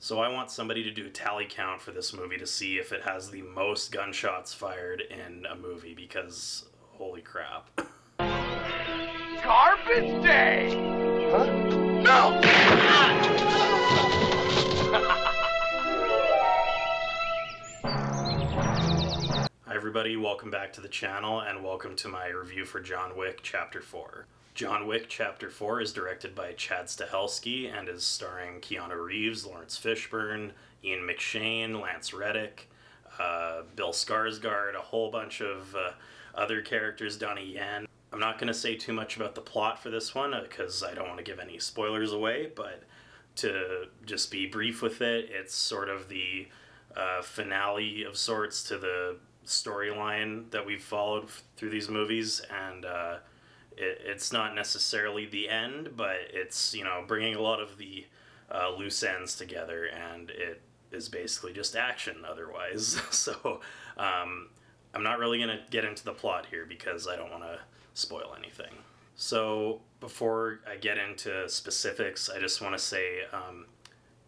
So I want somebody to do a tally count for this movie to see if it has the most gunshots fired in a movie, because holy crap. Garbage day! Huh? No! Hi everybody, welcome back to the channel and welcome to my review for John Wick Chapter 4. John Wick Chapter 4 is directed by Chad Stahelski and is starring Keanu Reeves, Lawrence Fishburne, Ian McShane, Lance Reddick, Bill Skarsgård, a whole bunch of other characters, Donnie Yen. I'm not going to say too much about the plot for this one because I don't want to give any spoilers away, but to just be brief with it, it's sort of the finale of sorts to the storyline that we've followed through these movies, and it's not necessarily the end, but it's, you know, bringing a lot of the loose ends together, and it is basically just action otherwise. So I'm not really going to get into the plot here because I don't want to spoil anything. So before I get into specifics, I just want to say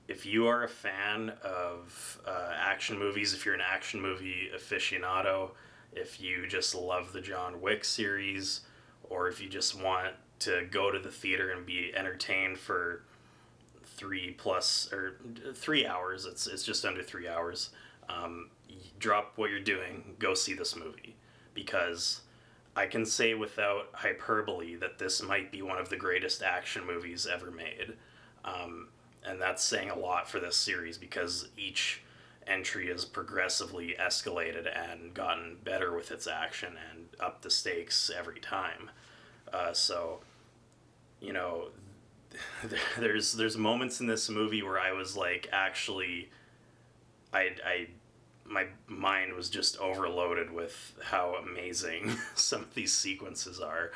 if you are a fan of action movies, if you're an action movie aficionado, if you just love the John Wick series, or if you just want to go to the theater and be entertained for 3 hours, it's just under 3 hours, drop what you're doing, go see this movie, because I can say without hyperbole that this might be one of the greatest action movies ever made. And that's saying a lot for this series because each entry has progressively escalated and gotten better with its action and upped the stakes every time. So, you know, there's moments in this movie where I was like, actually, my mind was just overloaded with how amazing some of these sequences are.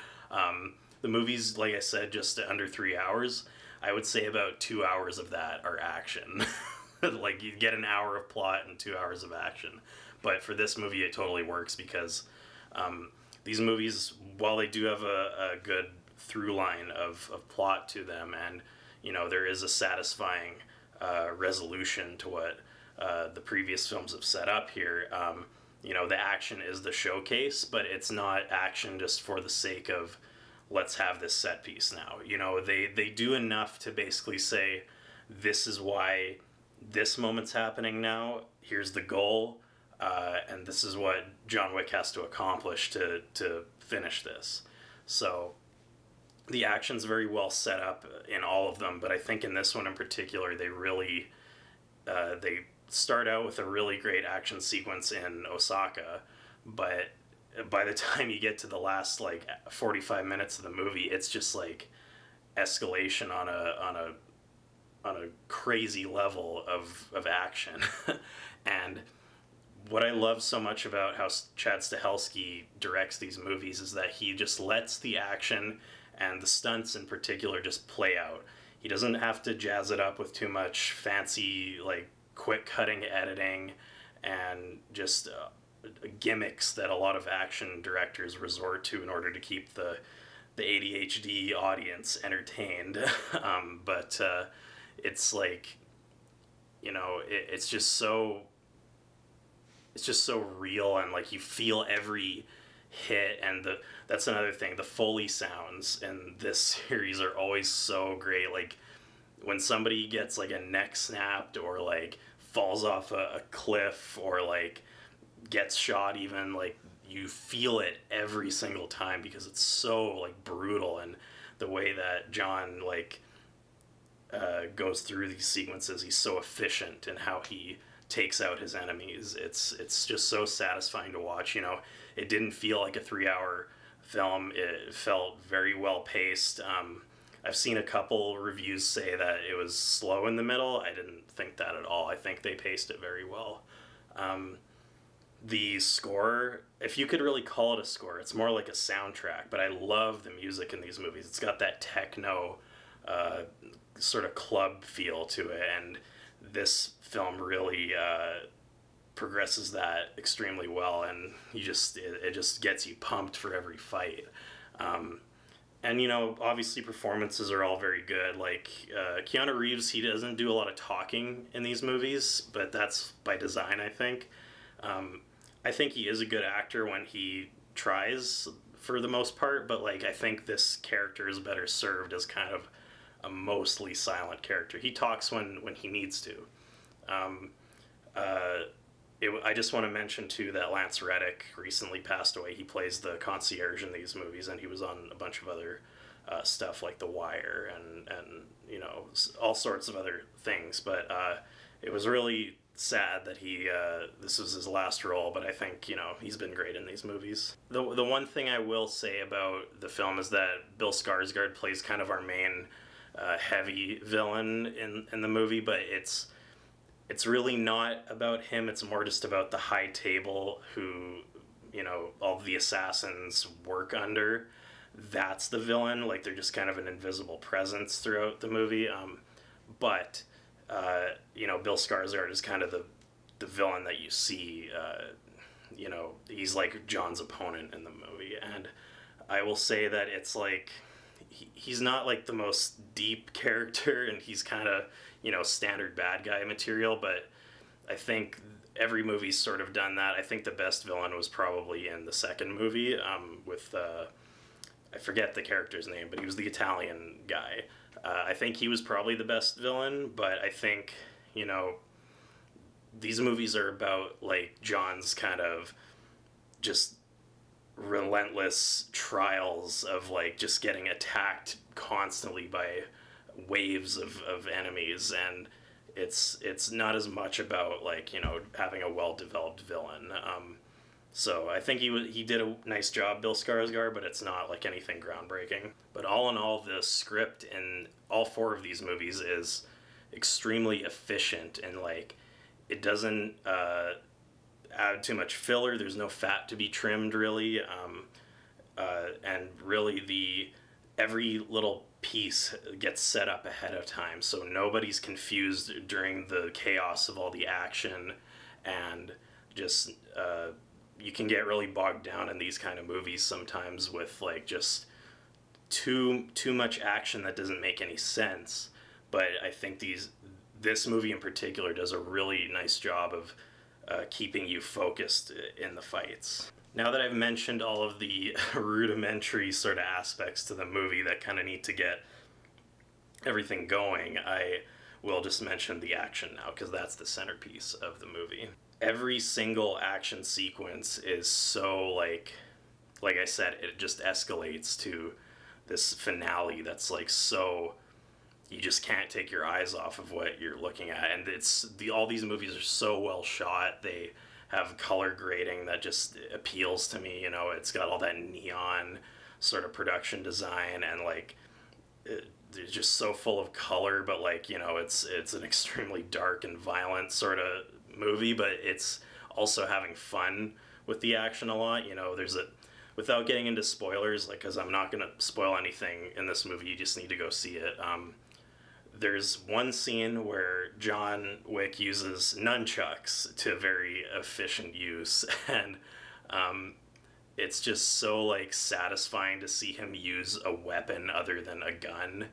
The movie's, like I said, just under 3 hours. I would say about 2 hours of that are action. Like, you get an hour of plot and 2 hours of action. But for this movie, it totally works because these movies, while they do have a good through line of plot to them, and, you know, there is a satisfying resolution to what the previous films have set up here, you know, the action is the showcase, but it's not action just for the sake of, let's have this set piece now. You know, they do enough to basically say, this is why this moment's happening now, here's the goal, and this is what John Wick has to accomplish to finish this. So the action's very well set up in all of them, but I think in this one in particular, they really, they start out with a really great action sequence in Osaka, but by the time you get to the last like 45 minutes of the movie, it's just like escalation on a crazy level of action. And what I love so much about how Chad Stahelski directs these movies is that he just lets the action and the stunts in particular just play out. He doesn't have to jazz it up with too much fancy, like, quick cutting editing and just gimmicks that a lot of action directors resort to in order to keep the ADHD audience entertained. But it's like, you know, it's just so real, and like you feel every hit, and that's another thing, the Foley sounds in this series are always so great. Like when somebody gets like a neck snapped, or like falls off a cliff, or like gets shot even, like you feel it every single time because it's so like brutal, and the way that John like goes through these sequences, he's so efficient in how he takes out his enemies. It's just so satisfying to watch. You know, it didn't feel like a 3-hour film. It felt very well paced. I've seen a couple reviews say that it was slow in the middle. I didn't think that at all. I think they paced it very well. The score, if you could really call it a score, it's more like a soundtrack, but I love the music in these movies. It's got that techno sort of club feel to it, and this film really progresses that extremely well, and it just gets you pumped for every fight. And obviously performances are all very good. Like Keanu Reeves, he doesn't do a lot of talking in these movies, but that's by design, I think. I think he is a good actor when he tries, for the most part, but like I think this character is better served as kind of a mostly silent character. He talks when he needs to. Um, uh, I just want to mention too that Lance Reddick recently passed away. He plays the concierge in these movies, and he was on a bunch of other stuff like The Wire and all sorts of other things. But it was really sad that he this was his last role. But I think he's been great in these movies. The one thing I will say about the film is that Bill Skarsgård plays kind of our main heavy villain in the movie, but it's really not about him. It's more just about the high table who, all the assassins work under. That's the villain. Like, they're just kind of an invisible presence throughout the movie. But Bill Skarsgård is kind of the villain that you see. He's like John's opponent in the movie. And I will say that it's like, he's not like the most deep character, and he's kind of standard bad guy material, but I think every movie's sort of done that. I think the best villain was probably in the second movie with I forget the character's name, but he was the Italian guy. I think he was probably the best villain, but I think these movies are about like John's kind of just relentless trials of like just getting attacked constantly by waves of enemies, and it's not as much about like having a well-developed villain. So I think he did a nice job, Bill Skarsgård, but it's not like anything groundbreaking. But all in all, the script in all four of these movies is extremely efficient, and like it doesn't add too much filler. There's no fat to be trimmed, really, and really every little piece gets set up ahead of time, so nobody's confused during the chaos of all the action, and just you can get really bogged down in these kind of movies sometimes with like just too much action that doesn't make any sense. But I think this movie in particular does a really nice job of keeping you focused in the fights. Now that I've mentioned all of the rudimentary sort of aspects to the movie that kind of need to get everything going, I will just mention the action now, because that's the centerpiece of the movie. Every single action sequence is so like I said, it just escalates to this finale that's like so you just can't take your eyes off of what you're looking at. And all these movies are so well shot. They have color grading that just appeals to me. It's got all that neon sort of production design, and like it's just so full of color, but like it's an extremely dark and violent sort of movie, but it's also having fun with the action a lot. Without getting into spoilers, like, because I'm not gonna spoil anything in this movie, you just need to go see it. There's one scene where John Wick uses nunchucks to very efficient use, and it's just so like satisfying to see him use a weapon other than a gun,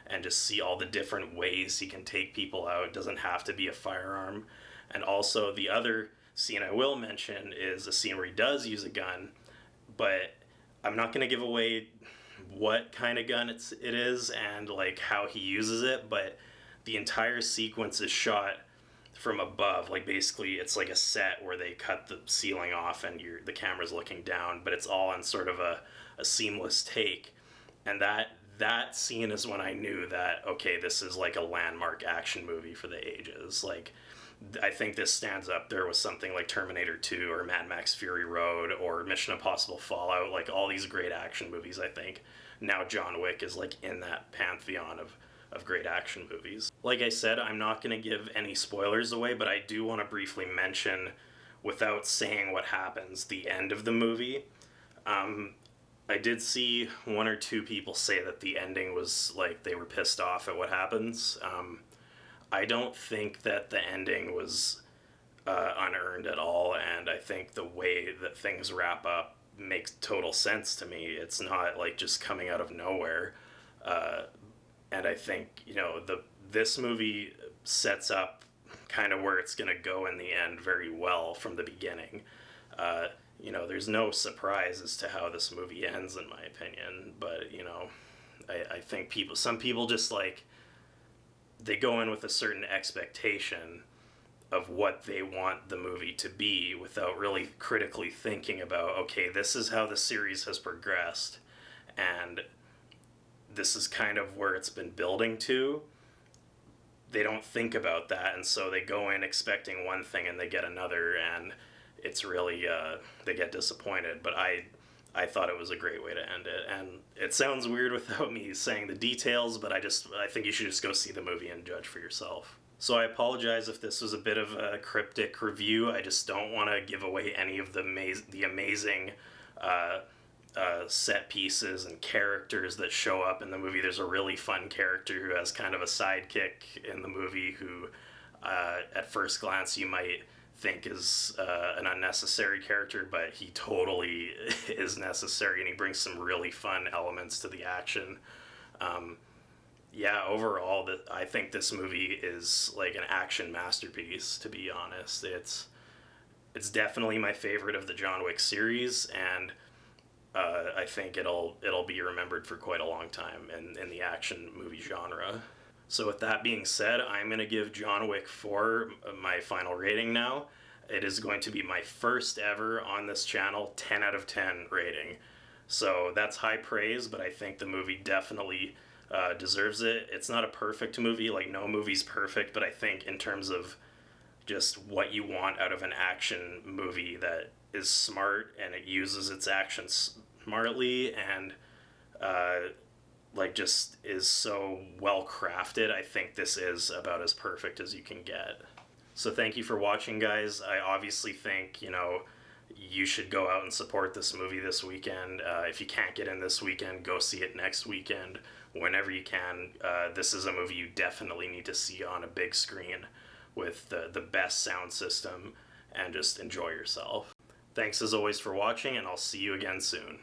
and just see all the different ways he can take people out. It doesn't have to be a firearm. And also the other scene I will mention is a scene where he does use a gun, but I'm not going to give away what kind of gun it is and like how he uses it, but the entire sequence is shot from above. Like, basically it's like a set where they cut the ceiling off and the camera's looking down, but it's all on sort of a seamless take. And that scene is when I knew that, okay, this is like a landmark action movie for the ages. Like, I think this stands up there with something like Terminator 2 or Mad Max Fury Road or Mission Impossible Fallout, like all these great action movies. I think now John Wick is like in that pantheon of great action movies. Like I said, I'm not going to give any spoilers away, but I do want to briefly mention, without saying what happens, the end of the movie. I did see one or two people say that the ending was like they were pissed off at what happens. I don't think that the ending was unearned at all, and I think the way that things wrap up makes total sense to me. It's not like just coming out of nowhere. And I think, this movie sets up kind of where it's going to go in the end very well from the beginning. There's no surprise as to how this movie ends, in my opinion. But, I think some people just like, they go in with a certain expectation of what they want the movie to be without really critically thinking about, okay, this is how the series has progressed, and this is kind of where it's been building to. They don't think about that, and so they go in expecting one thing and they get another, and it's really, they get disappointed. But I thought it was a great way to end it, and it sounds weird without me saying the details, but I think you should just go see the movie and judge for yourself. So I apologize if this was a bit of a cryptic review. I just don't want to give away any of the amazing set pieces and characters that show up in the movie. There's a really fun character who has kind of a sidekick in the movie who, at first glance, you might think is an unnecessary character, but he totally is necessary, and he brings some really fun elements to the action. Overall, I think this movie is like an action masterpiece, to be honest. It's definitely my favorite of the John Wick series, and I think it'll be remembered for quite a long time in the action movie genre. So with that being said, I'm going to give John Wick 4 my final rating now. It is going to be my first ever on this channel 10 out of 10 rating. So that's high praise, but I think the movie definitely deserves it. It's not a perfect movie, like no movie's perfect, but I think in terms of just what you want out of an action movie that is smart and it uses its actions smartly and just is so well crafted, I think this is about as perfect as you can get. So thank you for watching, guys. I obviously think, you should go out and support this movie this weekend. If you can't get in this weekend, go see it next weekend. Whenever you can. This is a movie you definitely need to see on a big screen with the best sound system, and just enjoy yourself. Thanks as always for watching, and I'll see you again soon.